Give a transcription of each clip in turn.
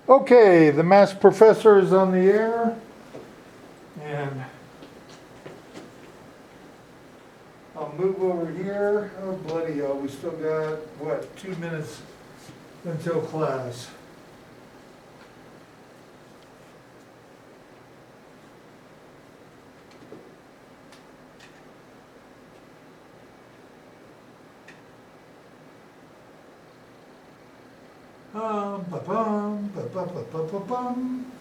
Okay, the math professor is on the air, and I'll move over here. Oh, bloody hell, we still got, what, 2 minutes until class. Ba-bum, ba-ba-ba-ba-bum.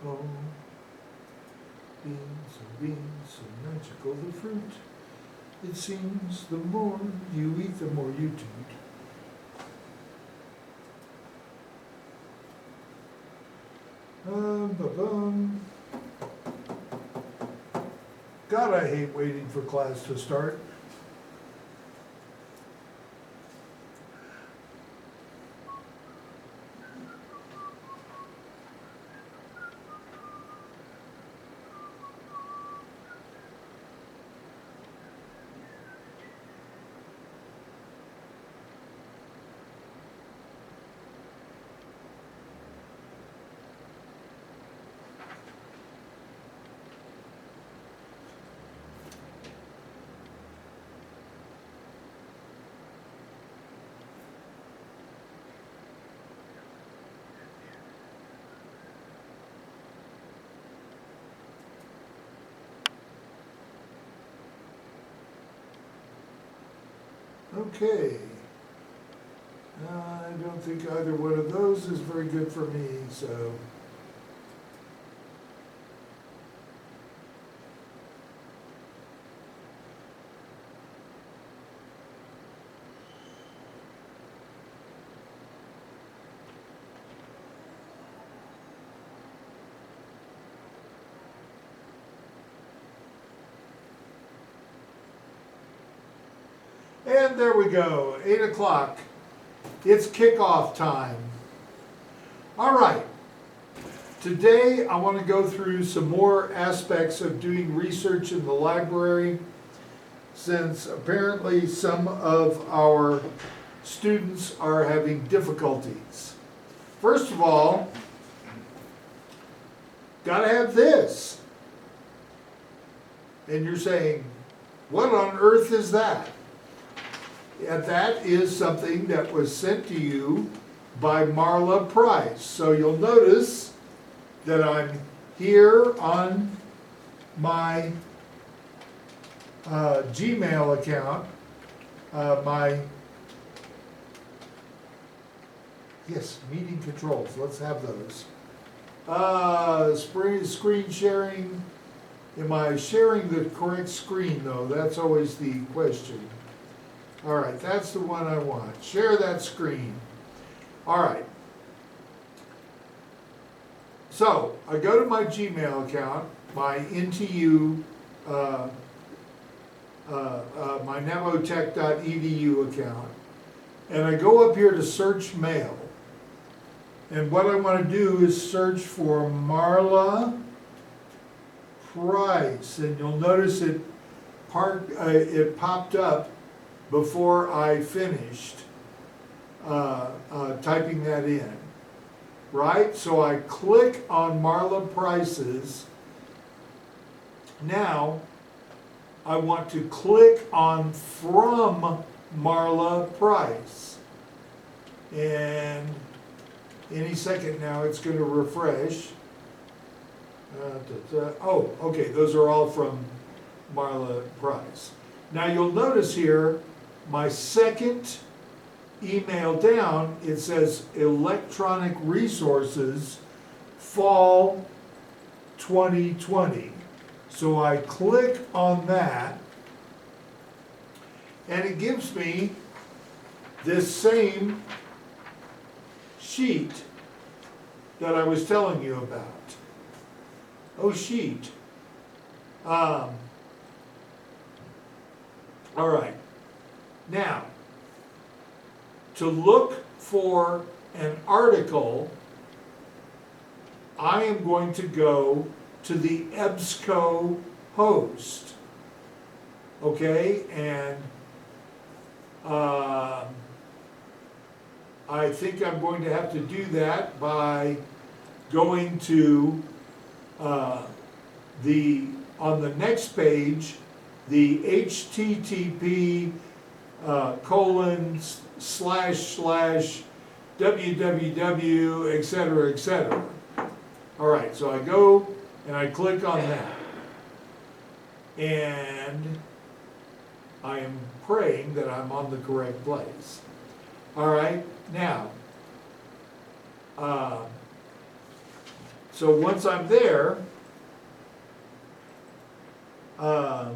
Oh, beans, oh beans, so magical the fruit. It seems the more you eat, the more you toot. Ba-bum. God, I hate waiting for class to start. Okay. I don't think either one of those is very good for me, so. And there we go, 8 o'clock. It's kickoff time. All right. Today I want to go through some more aspects of doing research in the library, since apparently some of our students are having difficulties. First of all, gotta have this. And you're saying, what on earth is that? And that is something that was sent to you by Marla Price. So you'll notice that I'm here on my Gmail account, meeting controls, let's have those. Screen sharing, am I sharing the correct screen though? That's always the question. All right, that's the one I want. Share that screen. All right. So I go to my Gmail account, my NTU, my Noetic.edu account, and I go up here to search mail. And what I want to do is search for Marla Price, and you'll notice it popped up before I finished typing that in, right? So I click on Marla Price's. Now I want to click on From Marla Price. And any second now it's going to refresh. Oh, okay, those are all from Marla Price. Now you'll notice here, my second email down, it says Electronic Resources Fall 2020. So I click on that, and it gives me this same sheet that I was telling you about. Oh, sheet. All right. Now, to look for an article, I am going to go to the EBSCO host. Okay, and I think I'm going to have to do that by going to on the next page, the HTTP colon / www, etc., etc. All right, so I go and I click on that. And I am praying that I'm on the correct place. All right, now, so once I'm there, I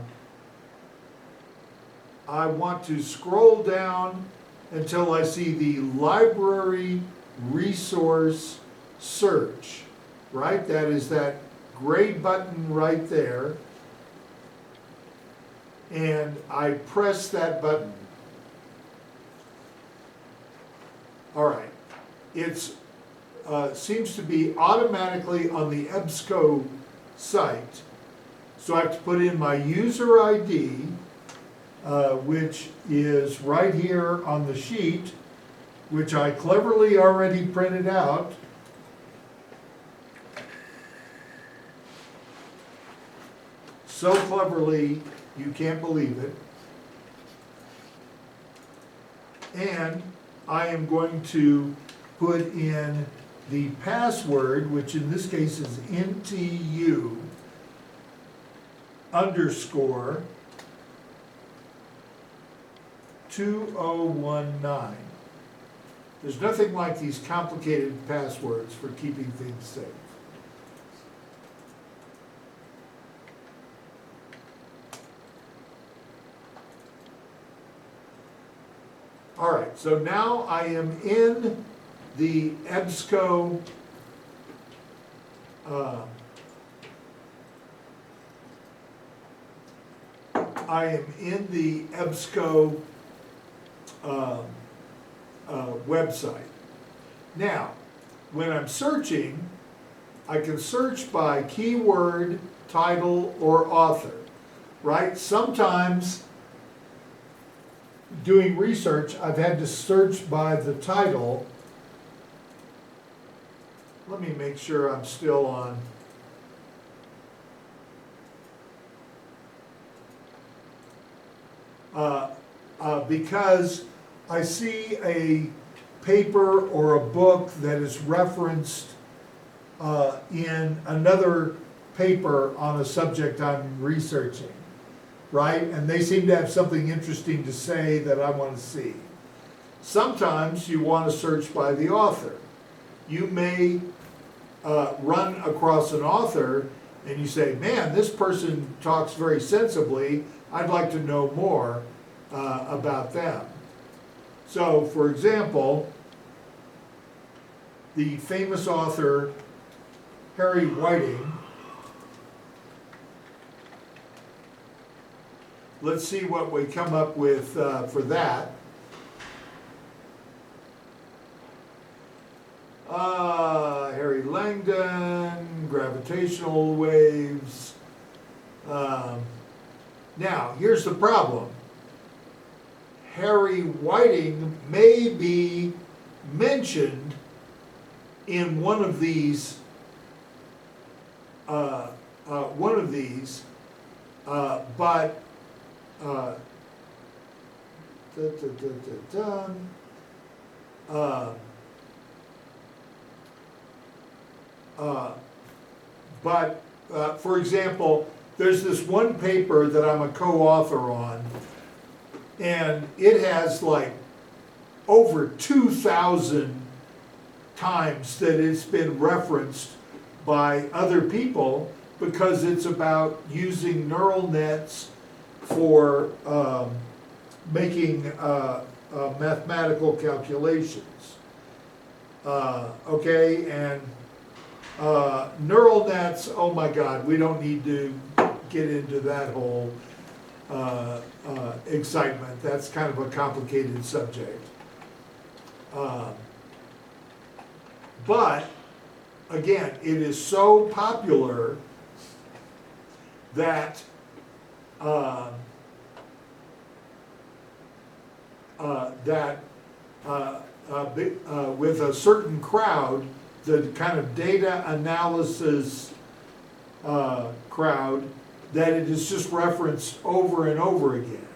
want to scroll down until I see the library resource search, right? That is that gray button right there. And I press that button. All right. It's seems to be automatically on the EBSCO site. So I have to put in my user ID, which is right here on the sheet, which I cleverly already printed out. So cleverly, you can't believe it. And I am going to put in the password, which in this case is NTU _ 2019. There's nothing like these complicated passwords for keeping things safe. All right, so now I am in the EBSCO website. Now, when I'm searching, I can search by keyword, title, or author, right? Sometimes doing research, I've had to search by the title. Let me make sure I'm still on. Because I see a paper or a book that is referenced in another paper on a subject I'm researching, right? And they seem to have something interesting to say that I want to see. Sometimes you want to search by the author. You may run across an author and you say, man, this person talks very sensibly. I'd like to know more about them. So, for example, the famous author Harry Whiting, let's see what we come up with for that. Harry Langdon, gravitational waves. Now, here's the problem. Harry Whiting may be mentioned in one of these, but for example, there's this one paper that I'm a co-author on, and it has like over 2,000 times that it's been referenced by other people because it's about using neural nets for making mathematical calculations. Okay, and neural nets, oh my God, we don't need to get into that whole excitement. That's kind of a complicated subject. But, again, it is so popular that with a certain crowd, the kind of data analysis crowd, that it is just referenced over and over again.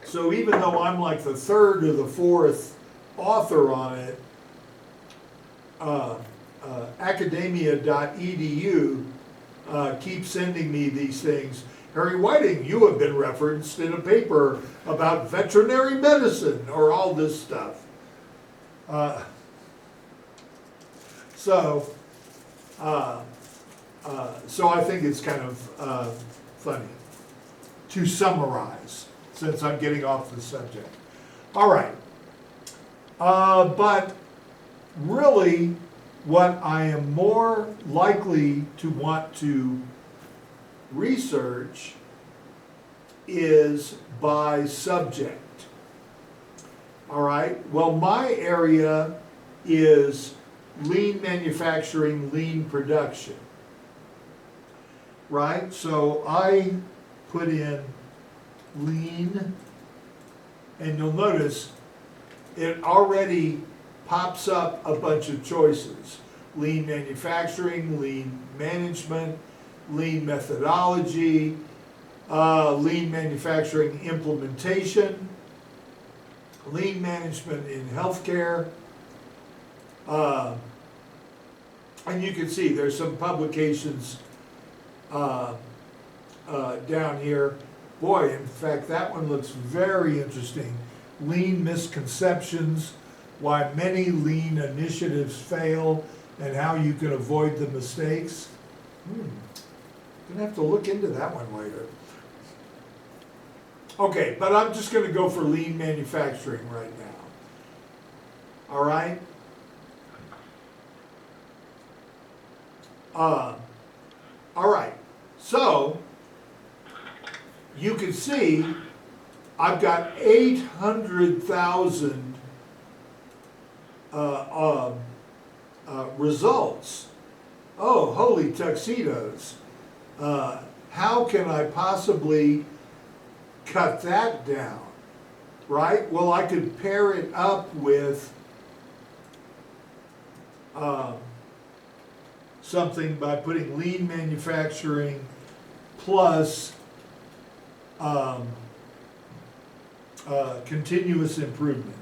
So even though I'm like the third or the fourth author on it, academia.edu keeps sending me these things. Harry Whiting, you have been referenced in a paper about veterinary medicine, or all this stuff. So I think it's kind of funny to summarize, since I'm getting off the subject. All right. But really, what I am more likely to want to research is by subject. All right. Well, my area is lean manufacturing, lean production. Right? So I put in lean, and you'll notice it already pops up a bunch of choices. Lean manufacturing, lean management, lean methodology, lean manufacturing implementation, lean management in healthcare. And you can see there's some publications down here. Boy, in fact, that one looks very interesting. Lean misconceptions, why many lean initiatives fail, and how you can avoid the mistakes. Gonna have to look into that one later. Okay, but I'm just gonna go for lean manufacturing right now. All right? All right, so you can see I've got 800,000 results. Oh, holy tuxedos. How can I possibly cut that down? Right? Well, I could pair it up with something by putting lean manufacturing plus continuous improvement.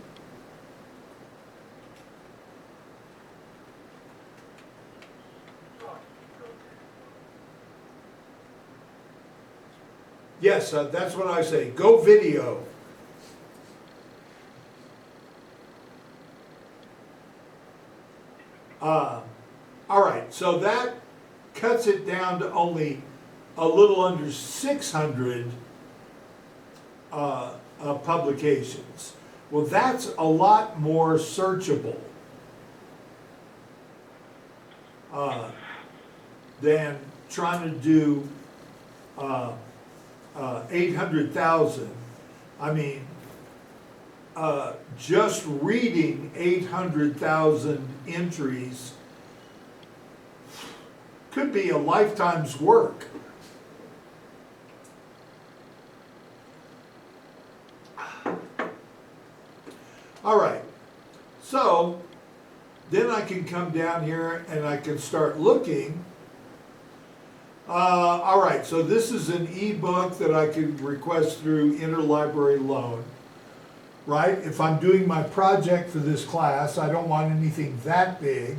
Yes, that's what I say. Go video. All right, so that cuts it down to only a little under 600 publications. Well, that's a lot more searchable than trying to do 800,000. I mean, just reading 800,000 entries could be a lifetime's work. All right, so then I can come down here and I can start looking. All right, so this is an ebook that I could request through interlibrary loan, right? If I'm doing my project for this class, I don't want anything that big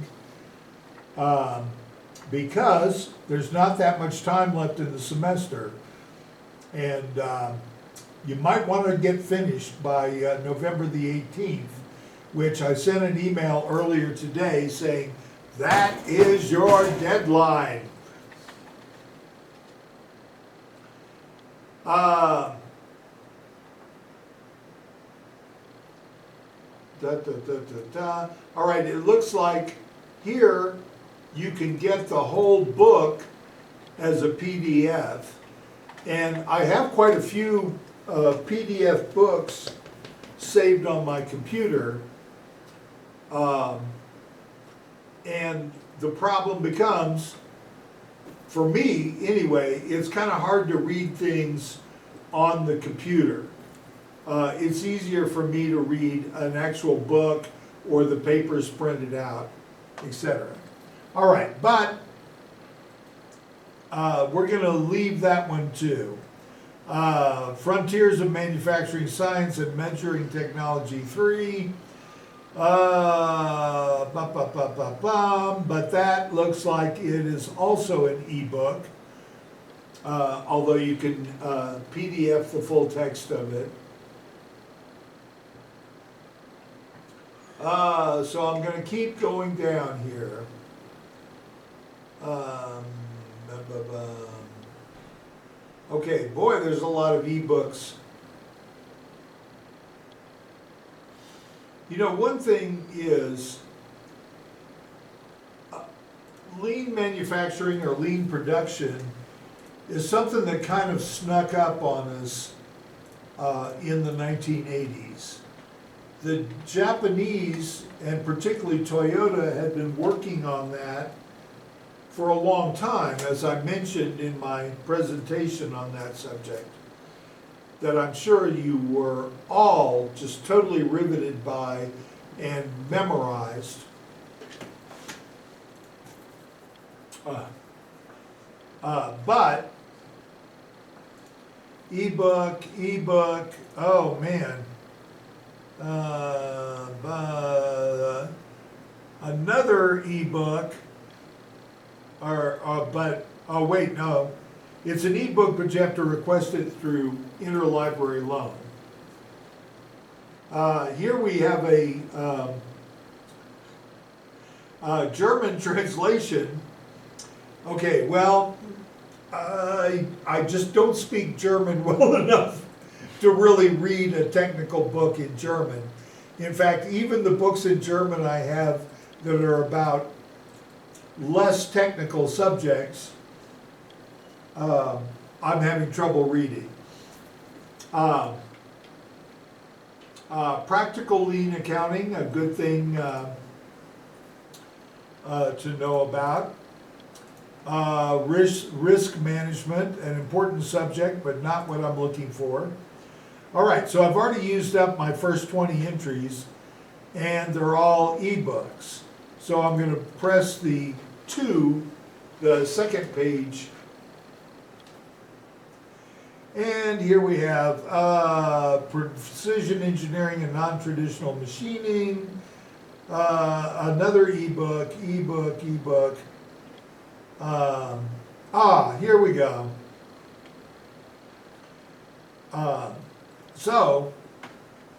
because there's not that much time left in the semester. And you might want to get finished by November the 18th, which I sent an email earlier today saying, that is your deadline. All right, it looks like here you can get the whole book as a PDF. And I have quite a few PDF books saved on my computer. And the problem becomes, for me anyway, it's kind of hard to read things on the computer. it's easier for me to read an actual book or the papers printed out, etc. All right, but we're going to leave that one too. Frontiers of Manufacturing Science and Measuring Technology 3. But that looks like it is also an ebook, although you can PDF the full text of it. So I'm going to keep going down here. Okay, boy, there's a lot of ebooks. You know, one thing is lean manufacturing or lean production is something that kind of snuck up on us in the 1980s. The Japanese, and particularly Toyota, had been working on that for a long time, as I mentioned in my presentation on that subject, that I'm sure you were all just totally riveted by and memorized. But ebook, oh man. Another ebook, oh wait, no. It's an ebook, but you have to request it through interlibrary loan. Here we have a German translation. Okay, well, I just don't speak German well enough to really read a technical book in German. In fact, even the books in German I have that are about less technical subjects, I'm having trouble reading. Practical lean accounting, a good thing to know about. Risk management, an important subject, but not what I'm looking for. All right, so I've already used up my first 20 entries, and they're all ebooks. So I'm going to press the second page. And here we have precision engineering and non-traditional machining, another ebook. Here we go. So,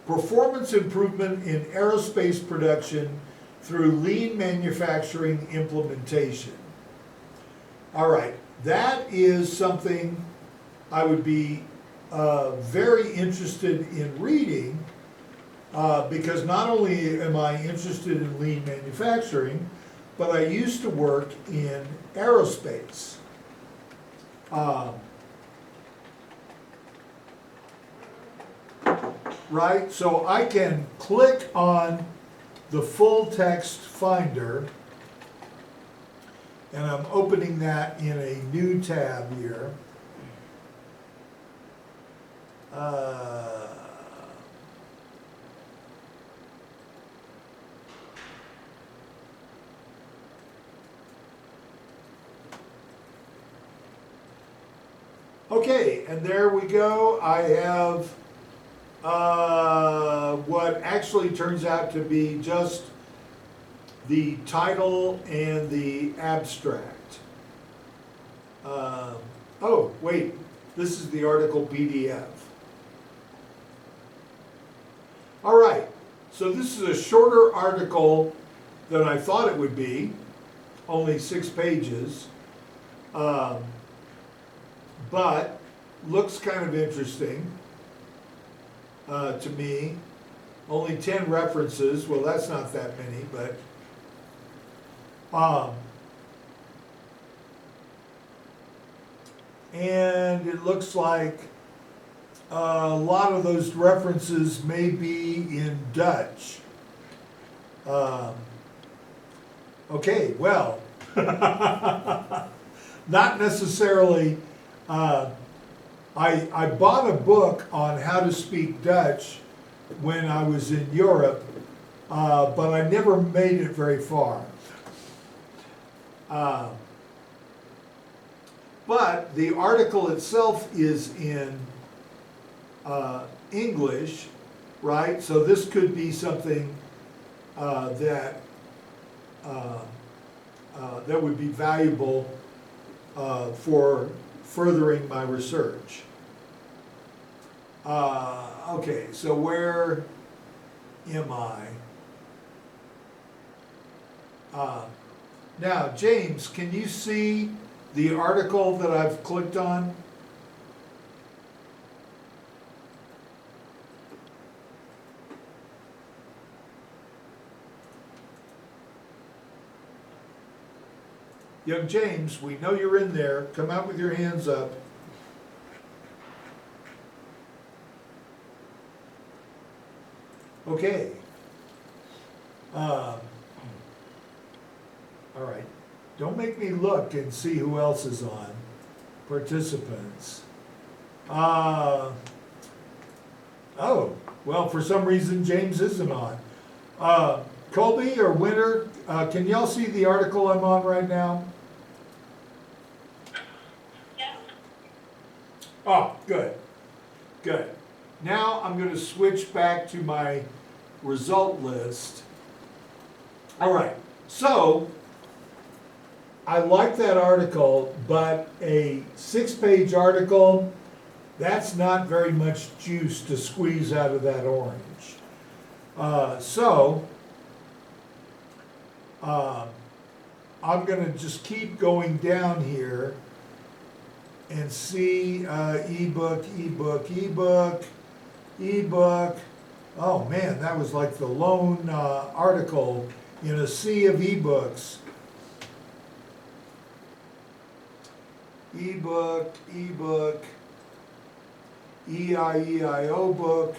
performance improvement in aerospace production through lean manufacturing implementation. All right, that is something I would be very interested in reading because not only am I interested in lean manufacturing, but I used to work in aerospace. Right, so I can click on the full text finder, and I'm opening that in a new tab here. Okay, and there we go. I have what actually turns out to be just the title and the abstract. Oh, wait, this is the article PDF. All right, so this is a shorter article than I thought it would be, only 6 pages, but looks kind of interesting. To me, only 10 references. Well, that's not that many, but and it looks like a lot of those references may be in Dutch. Okay, well, not necessarily I bought a book on how to speak Dutch when I was in Europe, but I never made it very far. But the article itself is in English, right? So this could be something that would be valuable for furthering my research. Okay, so where am I? Now, James, can you see the article that I've clicked on? Young James, we know you're in there. Come out with your hands up. Okay. All right. Don't make me look and see who else is on. Participants. Oh, well, for some reason James isn't on. Colby or Winter, can y'all see the article I'm on right now? Yeah. Oh, good. Good. Now I'm going to switch back to my result list. All right. So I like that article, but a 6-page article, that's not very much juice to squeeze out of that orange. I'm going to just keep going down here and see ebook. Oh man, that was like the lone article in a sea of ebooks. Ebook, EIEIO book.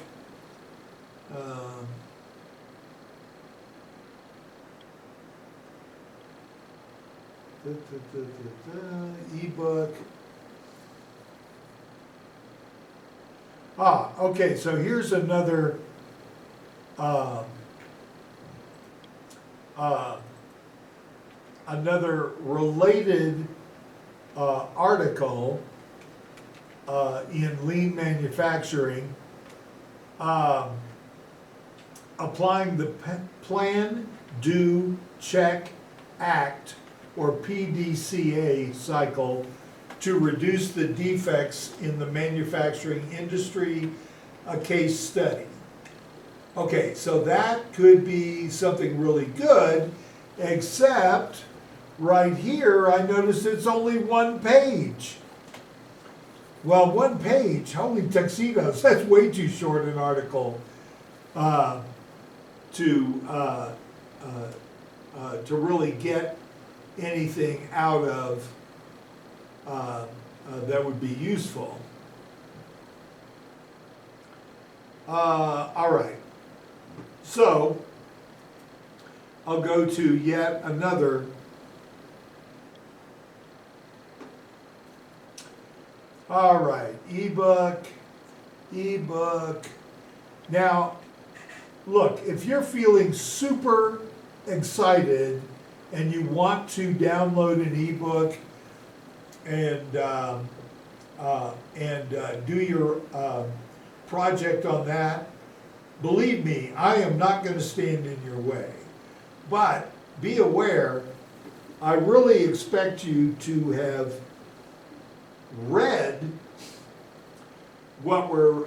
Ebook. Okay, so here's another another related article in lean manufacturing, applying the Plan, Do, Check, Act, or PDCA cycle to reduce the defects in the manufacturing industry, a case study. Okay, so that could be something really good, except right here I noticed it's only 1 page. Well, 1 page, holy tuxedos, that's way too short an article to really get anything out of that would be useful. All right, so I'll go to yet another all right, ebook. Now, look, if you're feeling super excited and you want to download an ebook and do your project on that, believe me, I am not going to stand in your way. But be aware, I really expect you to have read what we're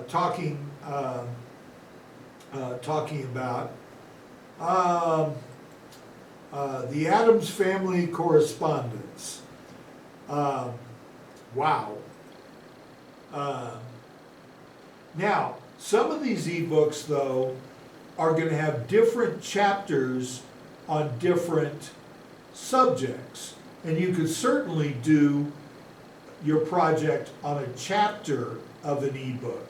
talking about. The Addams Family Correspondence. Wow. Now, some of these ebooks, though, are going to have different chapters on different subjects. And you could certainly do your project on a chapter of an ebook.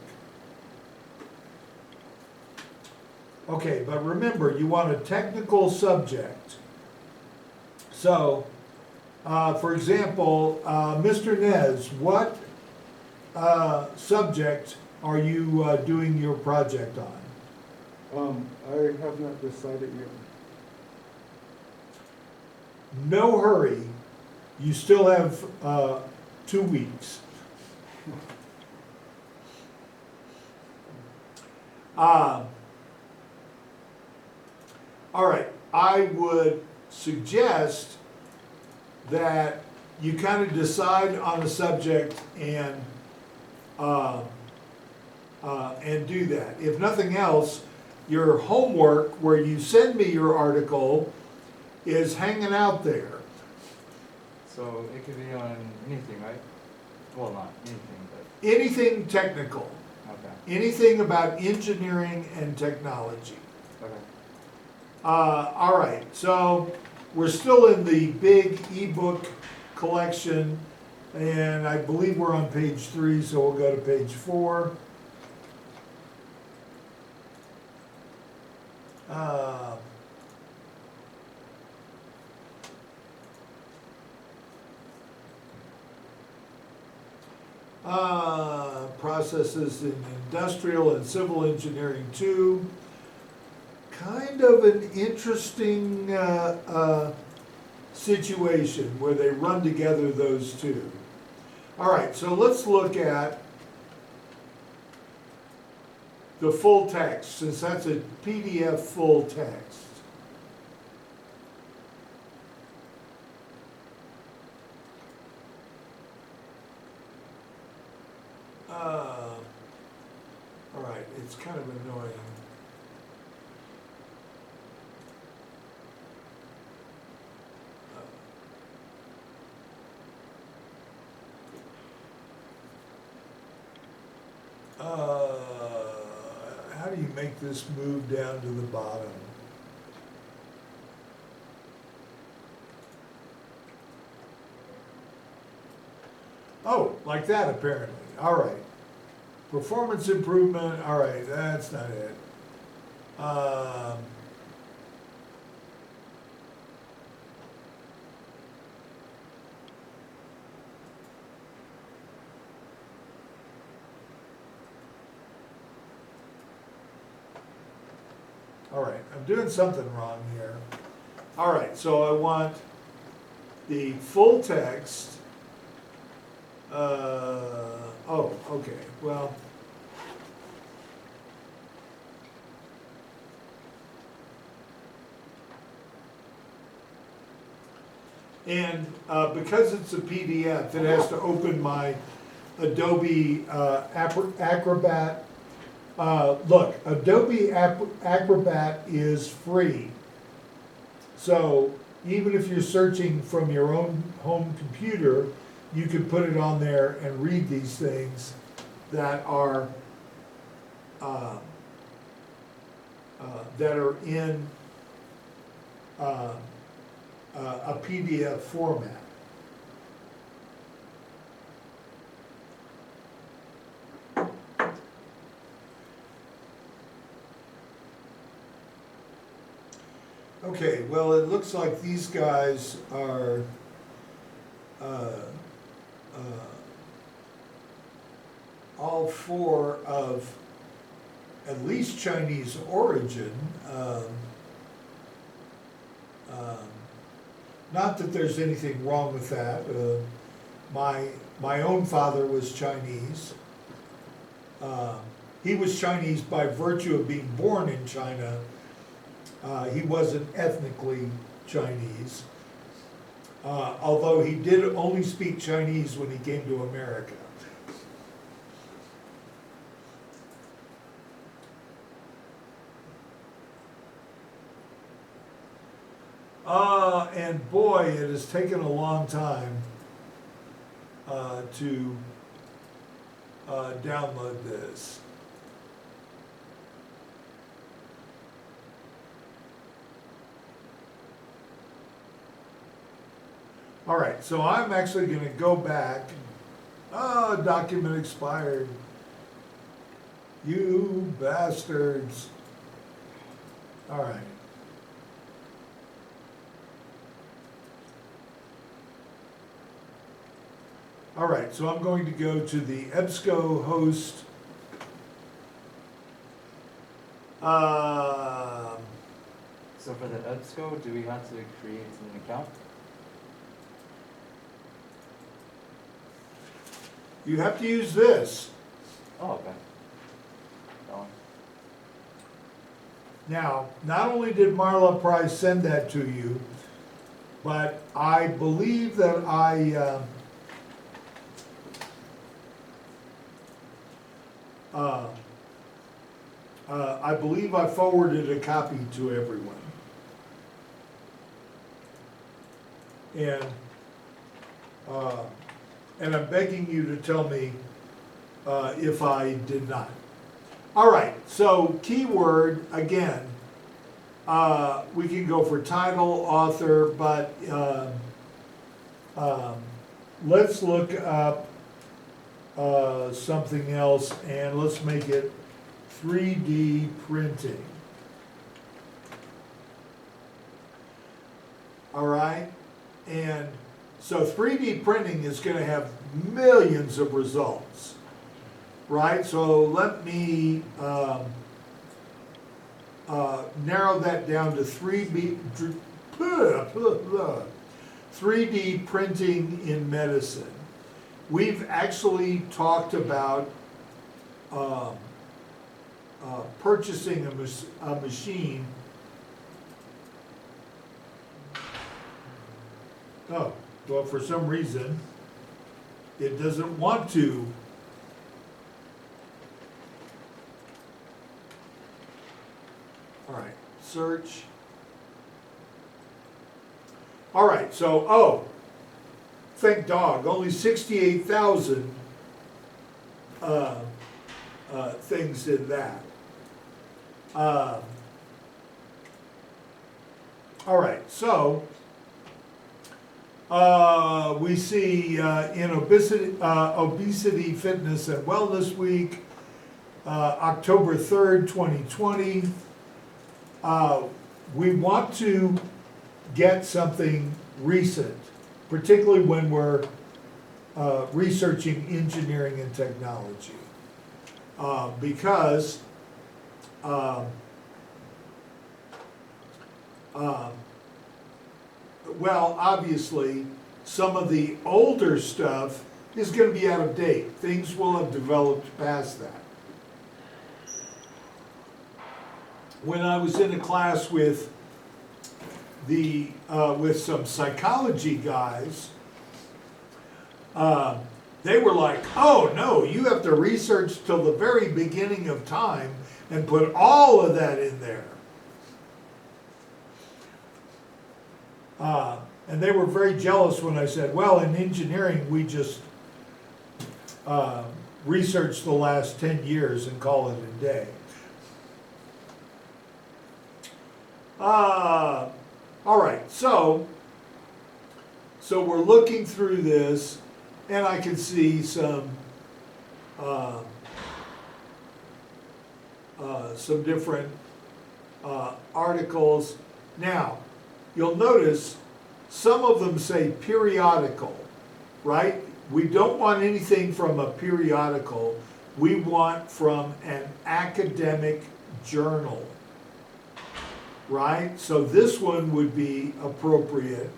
Okay, but remember, you want a technical subject. So, For example, Mr. Nez, what subject are you doing your project on? I have not decided yet. No hurry. You still have 2 weeks. All right, I would suggest that you kind of decide on a subject and do that. If nothing else, your homework where you send me your article is hanging out there. So it could be on anything, right? Well, not anything, but Anything technical, okay. anything about engineering and technology. Okay. All right, so we're still in the big ebook collection, and I believe we're on page 3, so we'll go to page 4. Processes in industrial and civil engineering 2. Kind of an interesting situation where they run together those two. All right, so let's look at the full text, since that's a PDF full text. All right, it's kind of annoying. How do you make this move down to the bottom? Oh, like that apparently. All right. Performance improvement, all right, that's not it. All right, I'm doing something wrong here. All right, so I want the full text. Oh, okay, well. And because it's a PDF, it has to open my Adobe Acrobat. Look, Adobe Acrobat is free. So even if you're searching from your own home computer, you can put it on there and read these things that are in a PDF format. Okay, well, it looks like these guys are all 4 of at least Chinese origin. Not that there's anything wrong with that. My own father was Chinese. He was Chinese by virtue of being born in China. He wasn't ethnically Chinese, although he did only speak Chinese when he came to America. And boy, it has taken a long time to download this. All right, so I'm actually going to go back. Document expired. You bastards. All right. All right, so I'm going to go to the EBSCO host. So for the EBSCO, do we have to create an account? You have to use this. Oh, okay. That one. Now, not only did Marla Price send that to you, but I believe that I believe I forwarded a copy to everyone. And I'm begging you to tell me if I did not. All right, so keyword, again, we can go for title, author, but let's look up something else, and let's make it 3D printing. All right, and so 3D printing is going to have millions of results, right? So let me narrow that down to 3D printing in medicine. We've actually talked about purchasing a machine. Oh, well, for some reason, it doesn't want to. All right, search. All right, so, oh, thank dog, only 68,000 things in that. All right, so we see in Obesity, Fitness, and Wellness Week, October 3rd, 2020, we want to get something recent, particularly when we're researching engineering and technology, because well, obviously, some of the older stuff is going to be out of date. Things will have developed past that. When I was in a class with some psychology guys, they were like, "Oh no, you have to research till the very beginning of time and put all of that in there." And they were very jealous when I said, "Well, in engineering, we just research the last 10 years and call it a day." All right, so we're looking through this, and I can see some different articles. Now, you'll notice some of them say periodical, right? We don't want anything from a periodical. We want from an academic journal, right? So this one would be appropriate.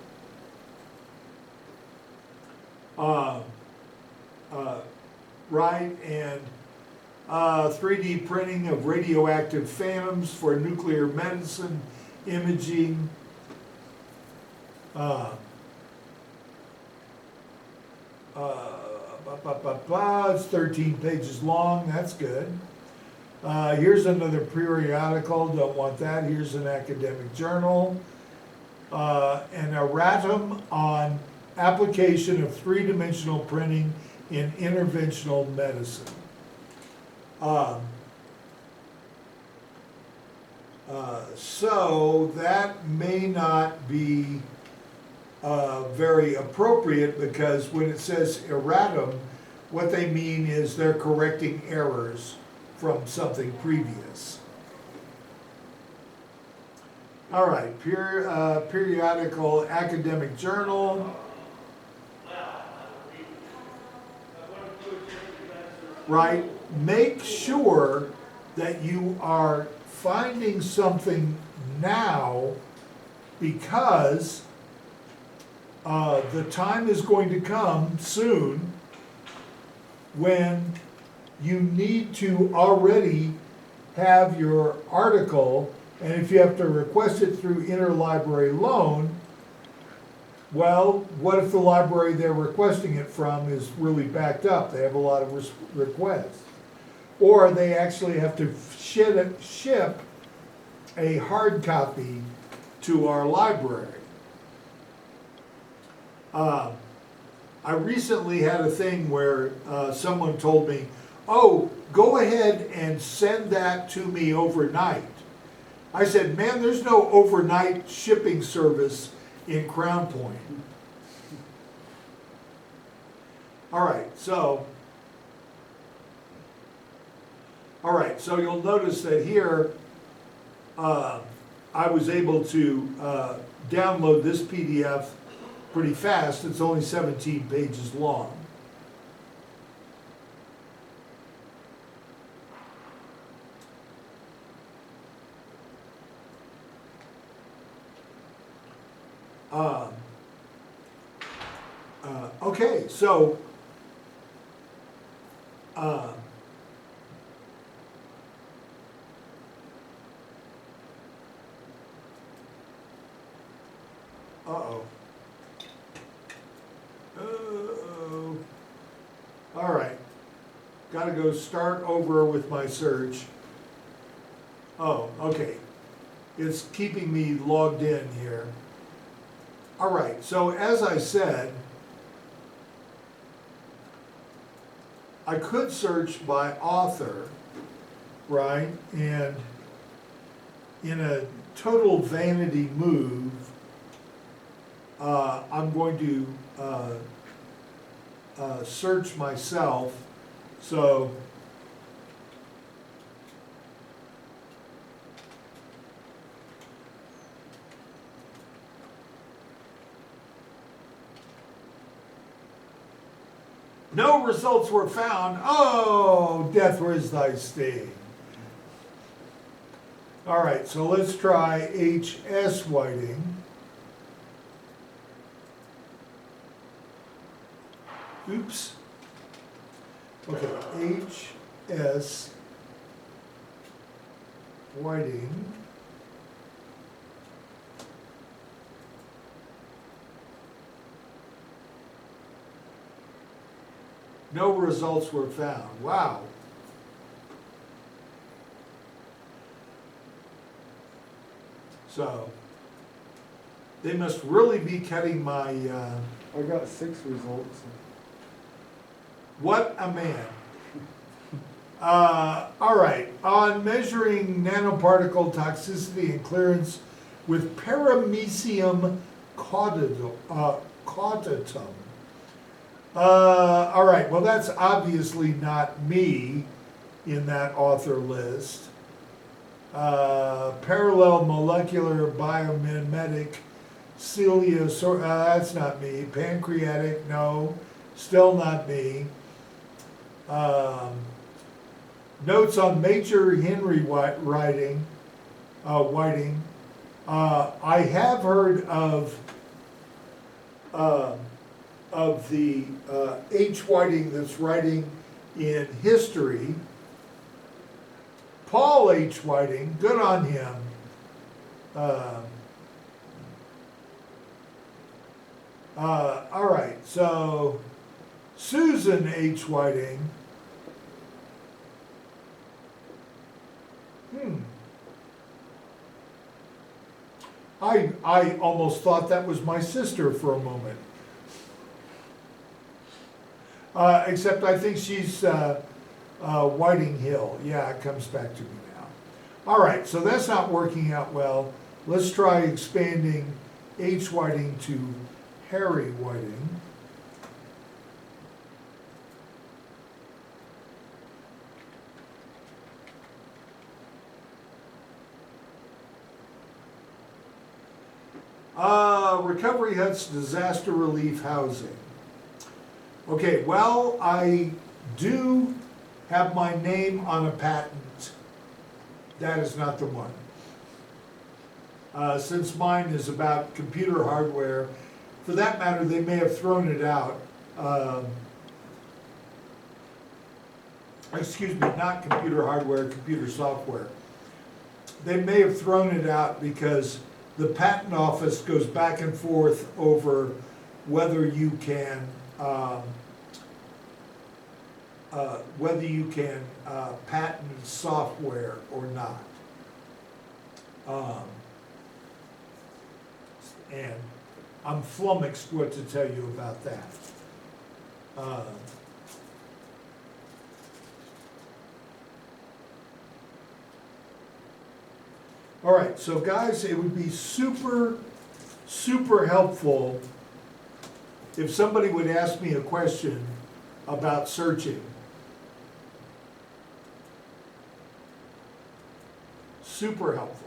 Right, and 3D printing of radioactive phantoms for nuclear medicine imaging. It's 13 pages long, that's good. Here's another periodical, don't want that. Here's an academic journal. An erratum on application of three-dimensional printing in interventional medicine. So that may not be very appropriate, because when it says erratum, what they mean is they're correcting errors from something previous. All right, periodical academic journal. right? Make sure that you are finding something now, because the time is going to come soon when you need to already have your article, and if you have to request it through interlibrary loan, well, what if the library they're requesting it from is really backed up? They have a lot of requests. Or they actually have to ship a hard copy to our library. I recently had a thing where someone told me, oh, go ahead and send that to me overnight. I said, man, there's no overnight shipping service in Crown Point. All right, so you'll notice that here, I was able to download this PDF pretty fast. It's only 17 pages long. Okay, so all right, gotta go start over with my search. Oh, okay, it's keeping me logged in here. All right, so as I said, I could search by author, right? And in a total vanity move, I'm going to search myself. So no results were found. Oh, death, where's thy sting? All right, so let's try H.S. Whiting. Oops. Okay, H.S. Whiting. No results were found. Wow. So, they must really be cutting my, I got 6 results. what a man. All right, on measuring nanoparticle toxicity and clearance with paramecium caudatum. All right, well, that's obviously not me in that author list. Parallel molecular biomimetic cilia, that's not me. Pancreatic, no, still not me. Notes on Major Henry Whiting. I have heard of the H. Whiting that's writing in history. Paul H. Whiting, good on him. All right, so Susan H. Whiting. I almost thought that was my sister for a moment. Except I think she's Whiting Hill. Yeah, it comes back to me now. All right, so that's not working out well. Let's try expanding H. Whiting to Harry Whiting. Recovery huts, disaster relief housing. Okay, well, I do have my name on a patent, that is not the one. Since mine is about computer hardware, for that matter, they may have thrown it out. Excuse me, not computer hardware, computer software. They may have thrown it out because the patent office goes back and forth over whether you can patent software or not. And I'm flummoxed what to tell you about that. All right, so guys, it would be super, super helpful if somebody would ask me a question about searching. Super helpful.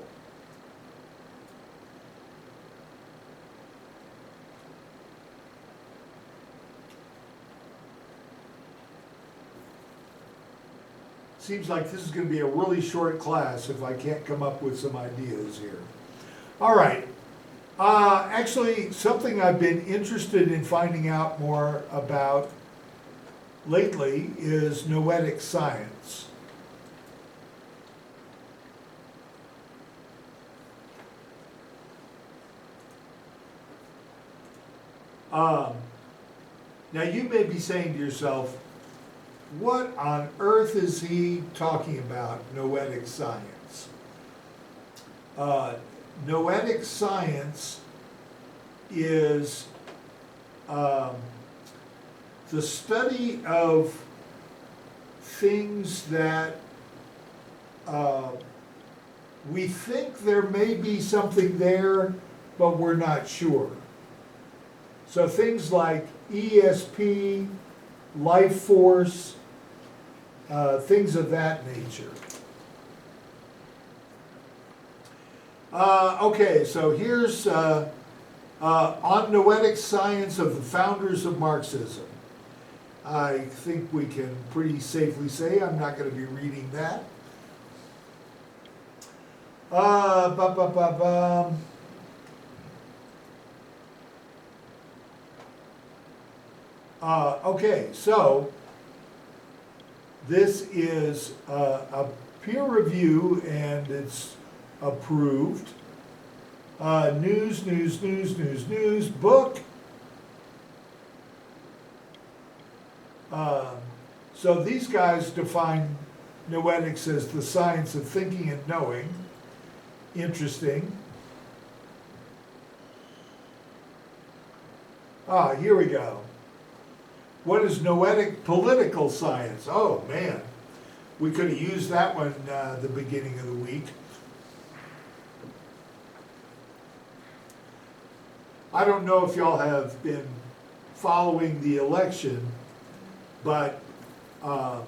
Seems like this is going to be a really short class if I can't come up with some ideas here. All right. Actually, something I've been interested in finding out more about lately is Noetic Science. Now you may be saying to yourself, what on earth is he talking about, Noetic Science? Noetic Science is the study of things that we think there may be something there, but we're not sure. So things like ESP, life force, things of that nature. Okay, so here's on Noetic Science of the Founders of Marxism. I think we can pretty safely say I'm not going to be reading that. Okay, so this is a peer review and it's approved. News, book. So these guys define noetics as the science of thinking and knowing. Interesting. Here we go. What is noetic political science? Oh man, we could have used that one the beginning of the week. I don't know if y'all have been following the election, but of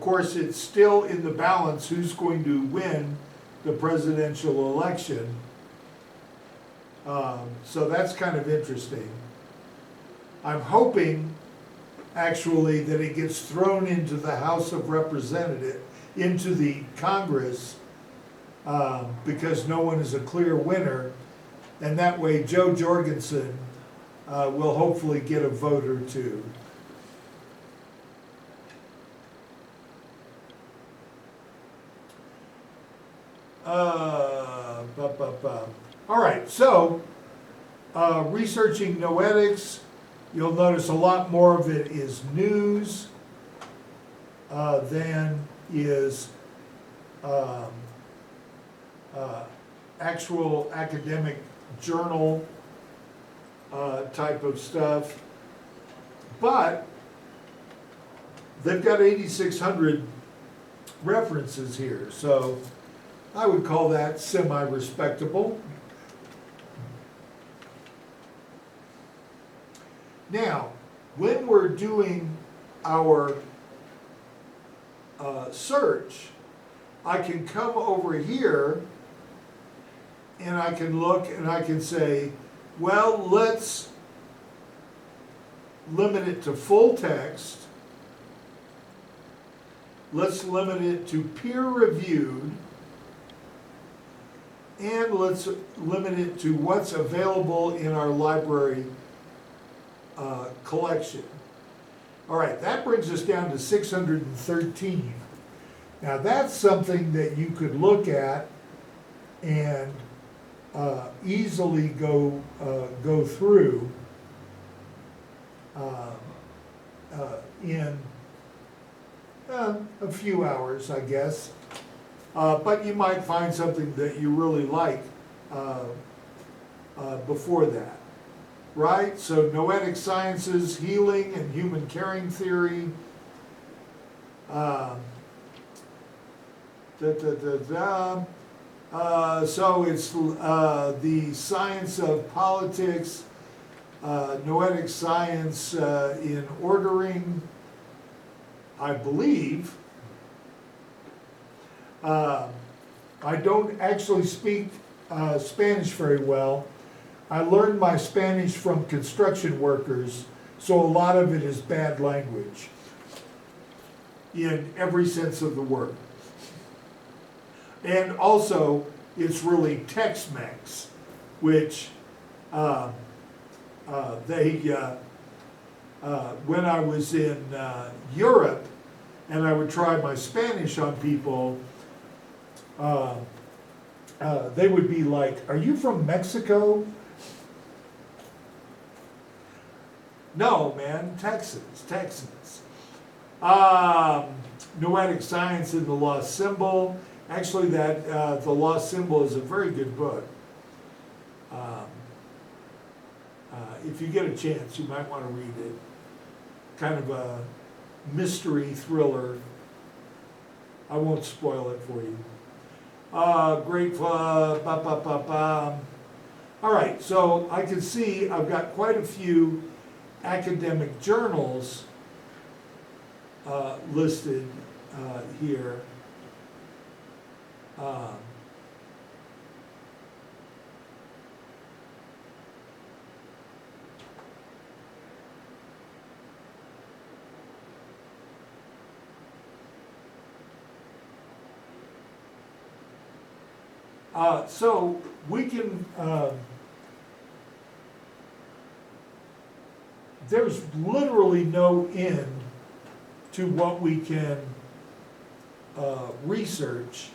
course it's still in the balance who's going to win the presidential election. So that's kind of interesting. I'm hoping, actually, that it gets thrown into the House of Representatives, into the Congress, because no one is a clear winner, and that way Joe Jorgensen will hopefully get a vote or two. All right, so researching noetics. You'll notice a lot more of it is news than is actual academic journal type of stuff. But they've got 8,600 references here, so I would call that semi-respectable. Now, when we're doing our search, I can come over here and I can look and I can say, well, let's limit it to full text. let's limit it to peer-reviewed, and let's limit it to what's available in our library collection. All right, that brings us down to 613. Now that's something that you could look at and easily go through in a few hours, I guess. But you might find something that you really like before that, right? So Noetic Sciences, Healing and Human Caring Theory. So it's the science of politics, Noetic Science in ordering, I believe. I don't actually speak Spanish very well. I learned my Spanish from construction workers, so a lot of it is bad language in every sense of the word. And also, it's really Tex-Mex, which when I was in Europe and I would try my Spanish on people, they would be like, "Are you from Mexico?" No, man, Texans. Noetic Science and the Lost Symbol. Actually, The Lost Symbol is a very good book. If you get a chance, you might want to read it. Kind of a mystery thriller. I won't spoil it for you. All right, so I can see I've got quite a few academic journals listed here. So we can, there's literally no end to what we can research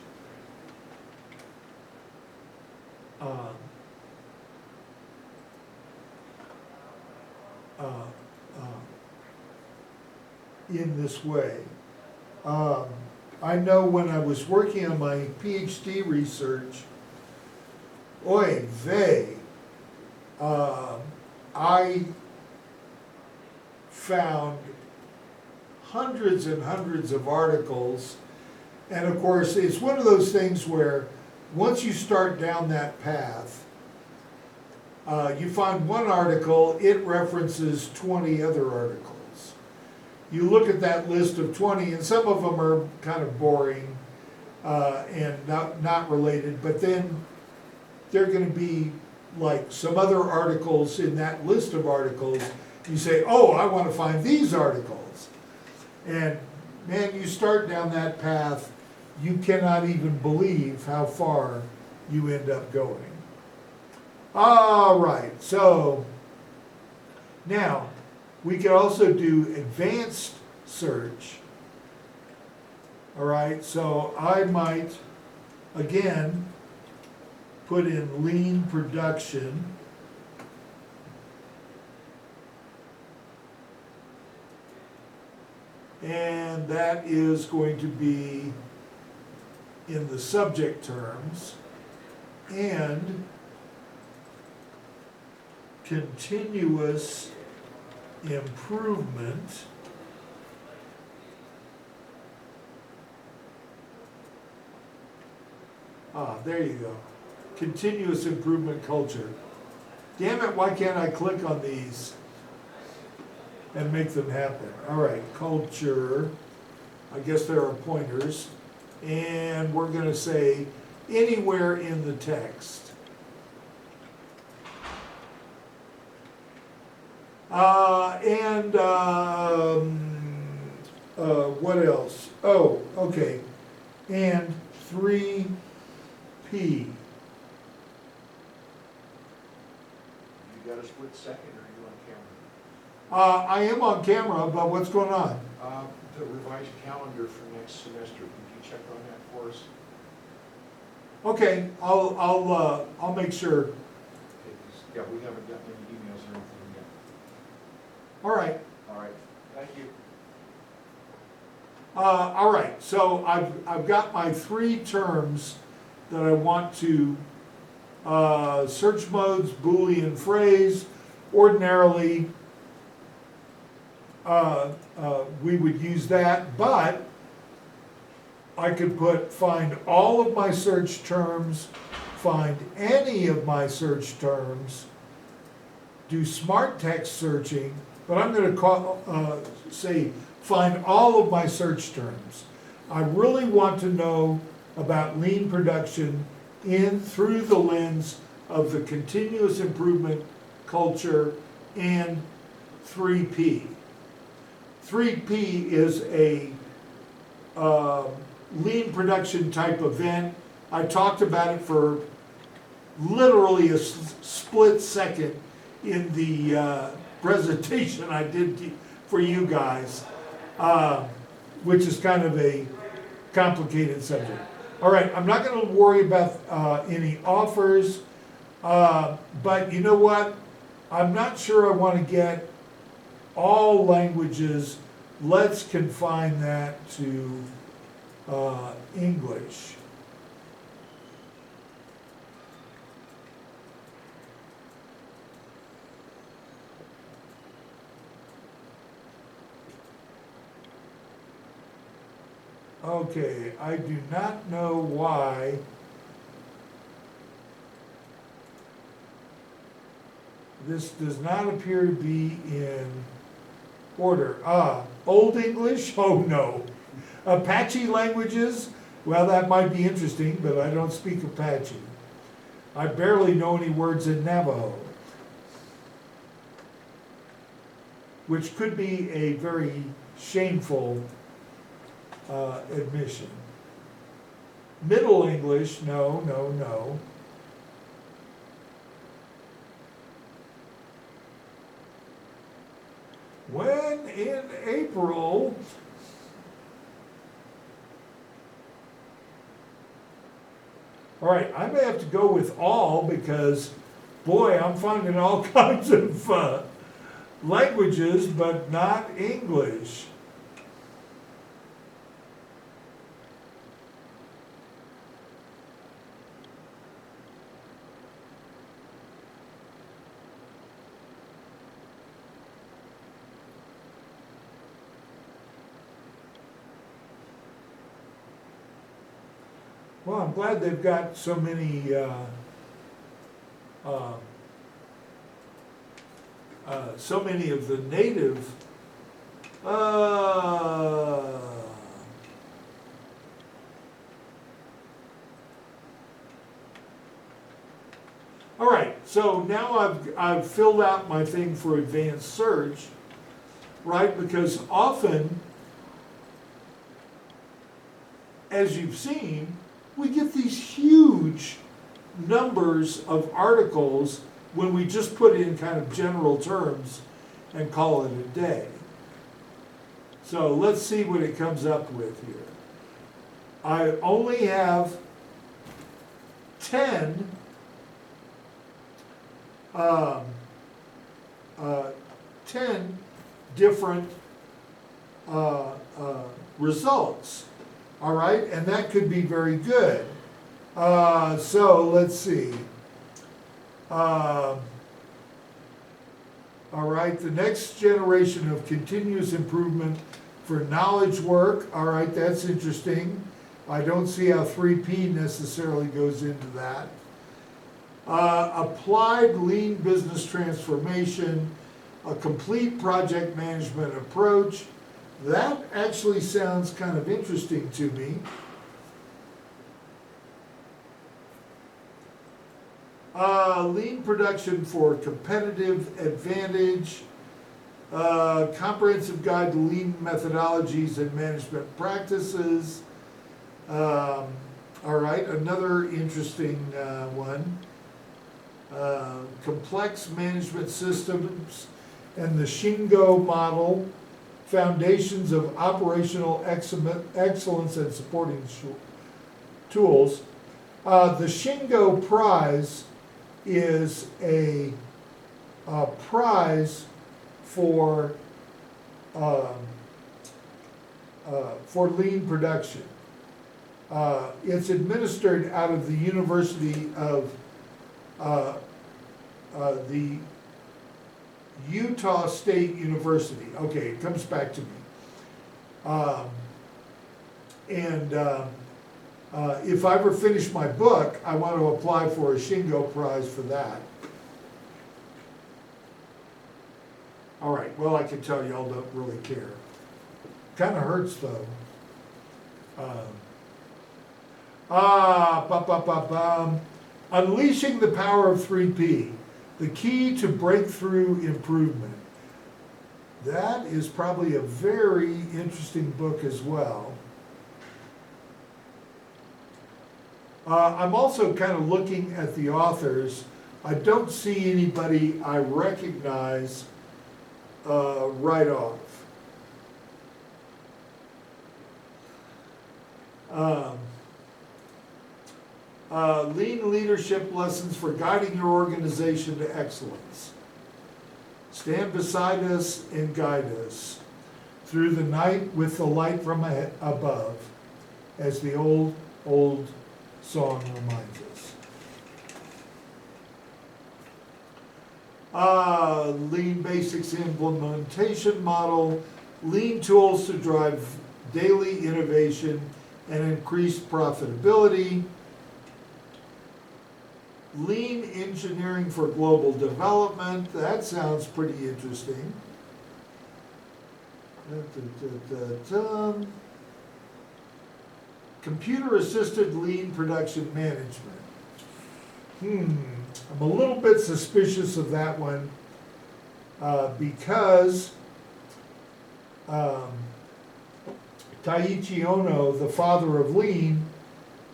in this way. I know when I was working on my PhD research, oy vey, I found hundreds and hundreds of articles, and of course it's one of those things where once you start down that path, you find one article, it references 20 other articles. You look at that list of 20, and some of them are kind of boring and not related, but then there are going to be like some other articles in that list of articles. You say, oh, I want to find these articles. And man, you start down that path, you cannot even believe how far you end up going. All right, so now we can also do advanced search. All right, so I might, again, put in lean production. And that is going to be in the subject terms. And continuous improvement. There you go. Continuous improvement culture. Damn it, why can't I click on these and make them happen? All right, culture. I guess there are pointers. And we're going to say anywhere in the text. what else? Oh, okay. And 3P. You got a split second, or are you on camera? I am on camera, but what's going on? The revised calendar for next semester, could you check on that for us? Okay, I'll make sure. Okay, 'cause, yeah, we haven't gotten any emails or anything yet. All right. All right, thank you. All right, so I've got my 3 terms that I want to, search modes, Boolean phrase. Ordinarily, we would use that, but I could put find all of my search terms, find any of my search terms, do smart text searching, but I'm going to say find all of my search terms. I really want to know about lean production through the lens of the continuous improvement culture and 3P. 3P is a lean production type event. I talked about it for literally a split second in the presentation I did for you guys, which is kind of a complicated subject. All right, I'm not going to worry about any offers, but you know what? I'm not sure I want to get all languages. Let's confine that to English. Okay, I do not know why this does not appear to be in order. Old English? Oh no. Apache languages? Well, that might be interesting, but I don't speak Apache. I barely know any words in Navajo, which could be a very shameful admission. Middle English? No, no, no. When in April, all right, I may have to go with all because, boy, I'm finding all kinds of languages, but not English. Well, I'm glad they've got so many of the native all right, so now I've filled out my thing for advanced search, right? Because often, as you've seen, we get these huge numbers of articles when we just put in kind of general terms and call it a day. So let's see what it comes up with here. I only have 10 10 different results. All right, and that could be very good. So let's see. All right, the next generation of continuous improvement for knowledge work. All right, that's interesting. I don't see how 3P necessarily goes into that. Applied lean business transformation, a complete project management approach. That actually sounds kind of interesting to me. Lean production for competitive advantage. Comprehensive Guide to Lean Methodologies and Management Practices. All right, another interesting one. Complex Management Systems and the Shingo Model, Foundations of Operational Excellence and Supporting Tools. The Shingo Prize is a prize for lean production. It's administered out of the University of the Utah State University. Okay, it comes back to me. If I ever finish my book, I want to apply for a Shingo Prize for that. All right, well, I can tell y'all don't really care. Kind of hurts, though. Unleashing the Power of 3P, the Key to Breakthrough Improvement. That is probably a very interesting book as well. I'm also kind of looking at the authors. I don't see anybody I recognize right off. Lean Leadership Lessons for Guiding Your Organization to Excellence. Stand beside us and guide us through the night with the light from above, as the old song reminds us. Lean Basics Implementation Model, Lean Tools to Drive Daily Innovation and Increase Profitability, Lean Engineering for Global Development. That sounds pretty interesting. Computer-assisted lean production management. I'm a little bit suspicious of that one because Taiichi Ohno, the father of lean,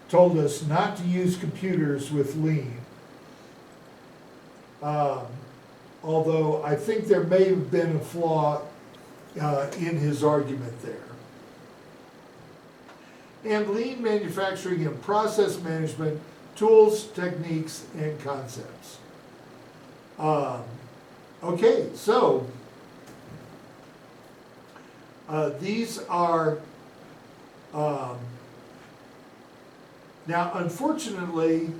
told us not to use computers with lean. Although I think there may have been a flaw in his argument there. And lean manufacturing and process management, tools, techniques, and concepts. Okay, so these are, now unfortunately,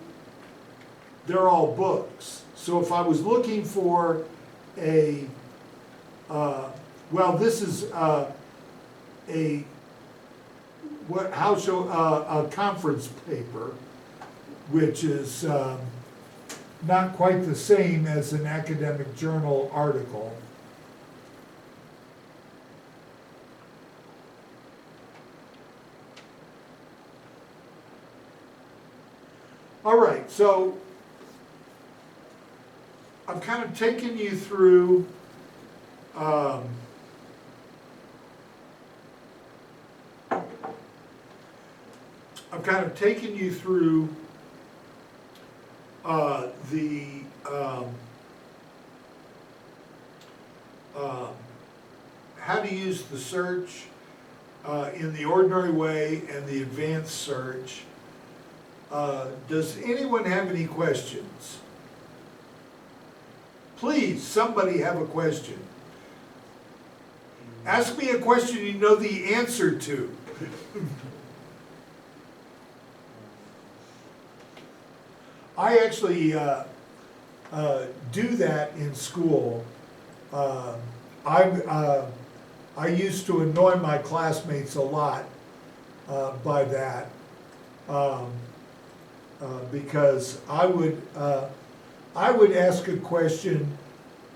they're all books. So if I was looking for a, well, this is a conference paper, which is not quite the same as an academic journal article. All right, so I've kind of taken you through how to use the search in the ordinary way and the advanced search. Does anyone have any questions? Please, somebody have a question. Ask me a question you know the answer to. I actually do that in school. I used to annoy my classmates a lot by that because I would ask a question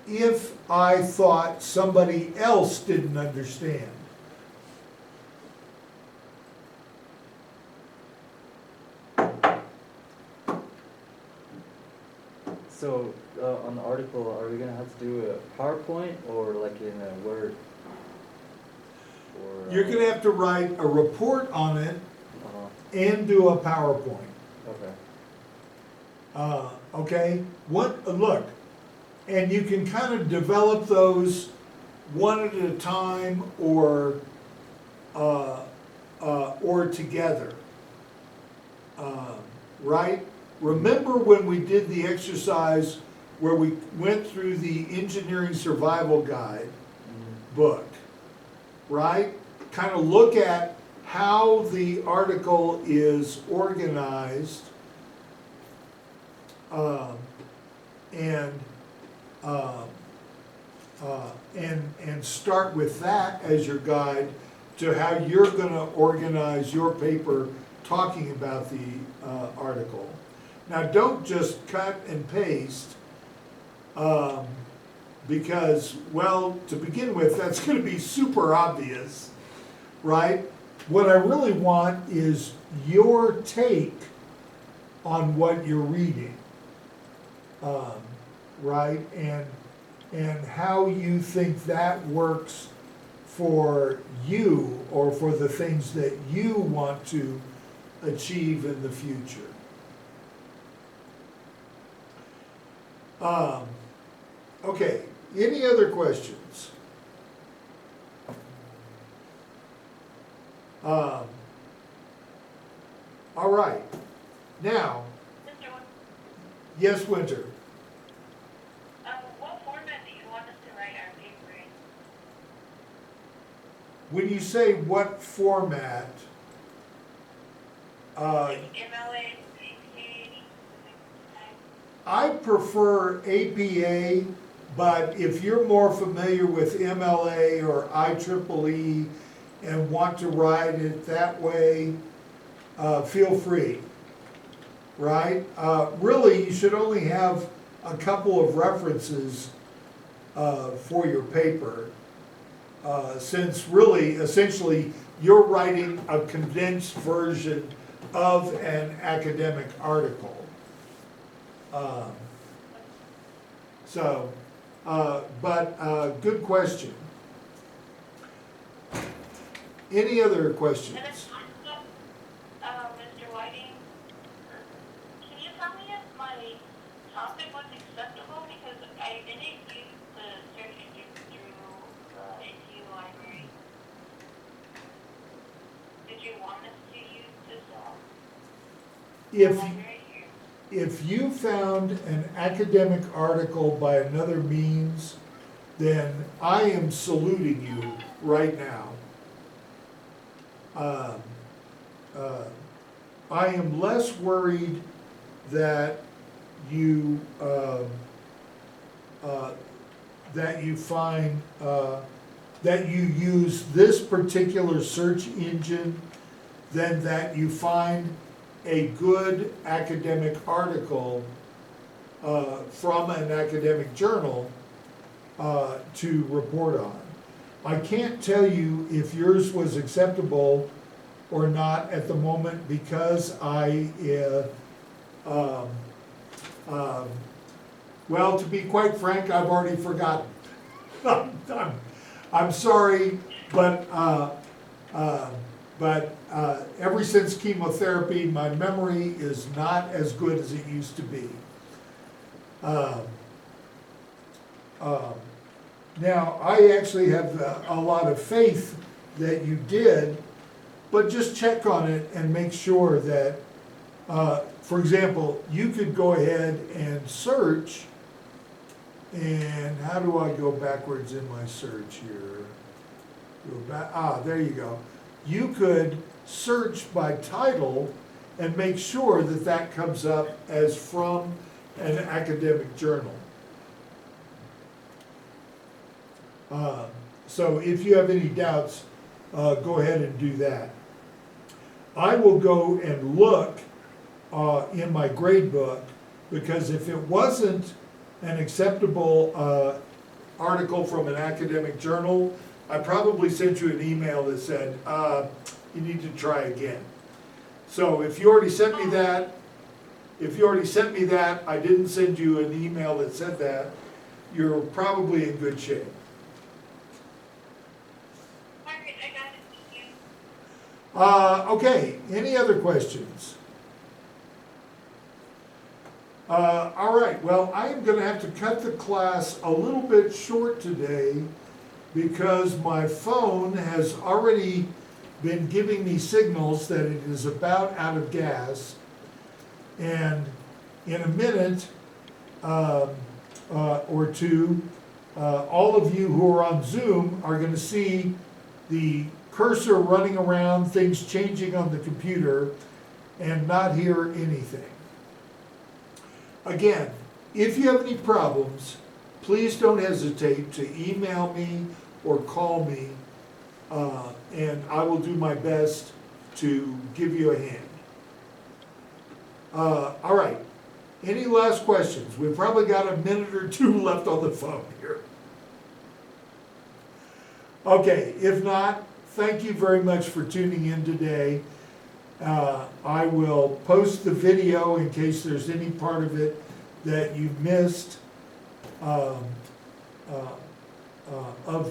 if I thought somebody else didn't understand. So, on the article, are we gonna have to do a PowerPoint or like in a Word? Or, You're gonna have to write a report on it uh-huh, and do a PowerPoint. okay. Okay, look, and you can kind of develop those one at a time or together. Right? Remember when we did the exercise where we went through the engineering survival guide book, right? Kind of look at how the article is organized, and start with that as your guide to how you're going to organize your paper talking about the article. Now, don't just cut and paste, because, well, to begin with, that's going to be super obvious, right? What I really want is your take on what you're reading, right? And how you think that works for you or for the things that you want to achieve in the future. Okay, any other questions? All right, now, Mr. yes, Winter. What format do you want us to write our paper in? When you say what format, Like MLA, APA, I prefer APA, but if you're more familiar with MLA or IEEE and want to write it that way, feel free, right? Really, you should only have a couple of references for your paper, since really, essentially, you're writing a condensed version of an academic article. Good question. Any other questions? and then Mr. Whiting, can you tell me if my topic was acceptable? Because I didn't use the search engine through the ATU library. Did you want us to use this library? If you found an academic article by another means, then I am saluting you right now. I am less worried that you find that you use this particular search engine than that you find a good academic article from an academic journal to report on. I can't tell you if yours was acceptable or not at the moment because well, to be quite frank, I've already forgotten. I'm sorry, but ever since chemotherapy, my memory is not as good as it used to be. Now, I actually have a lot of faith that you did, but just check on it and make sure that, for example, you could go ahead and search, and how do I go backwards in my search here? Go back, there you go. You could search by title and make sure that that comes up as from an academic journal. So if you have any doubts, go ahead and do that. I will go and look in my grade book, because if it wasn't an acceptable article from an academic journal, I probably sent you an email that said, you need to try again. So if you already sent me that, if you already sent me that, I didn't send you an email that said that, you're probably in good shape. Alright, I got it, thank you. Okay, any other questions? All right, well, I am gonna have to cut the class a little bit short today because my phone has already been giving me signals that it is about out of gas. And in a minute or two, all of you who are on Zoom are gonna see the cursor running around, things changing on the computer, and not hear anything. Again, if you have any problems, please don't hesitate to email me or call me, and I will do my best to give you a hand. All right, any last questions? We've probably got a minute or two left on the phone here. Okay, if not, thank you very much for tuning in today. I will post the video in case there's any part of it that you missed of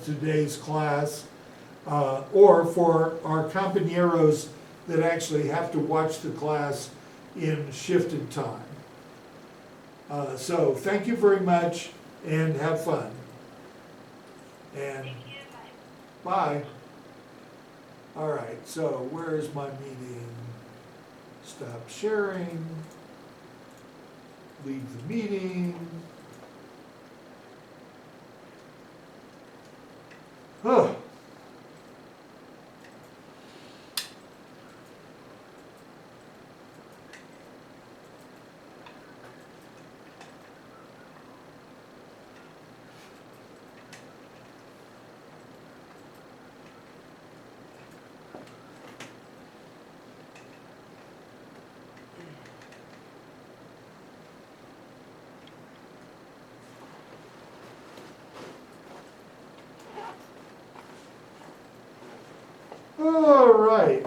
today's class, or for our compañeros that actually have to watch the class in shifted time. So thank you very much and have fun. And Thank you, bye. bye. All right, so where is my meeting? Stop sharing. Leave the meeting. Huh. All right.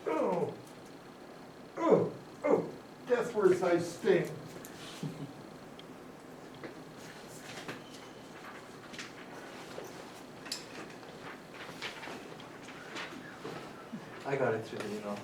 Oh, oh, oh, death words I sting. I got it through the email.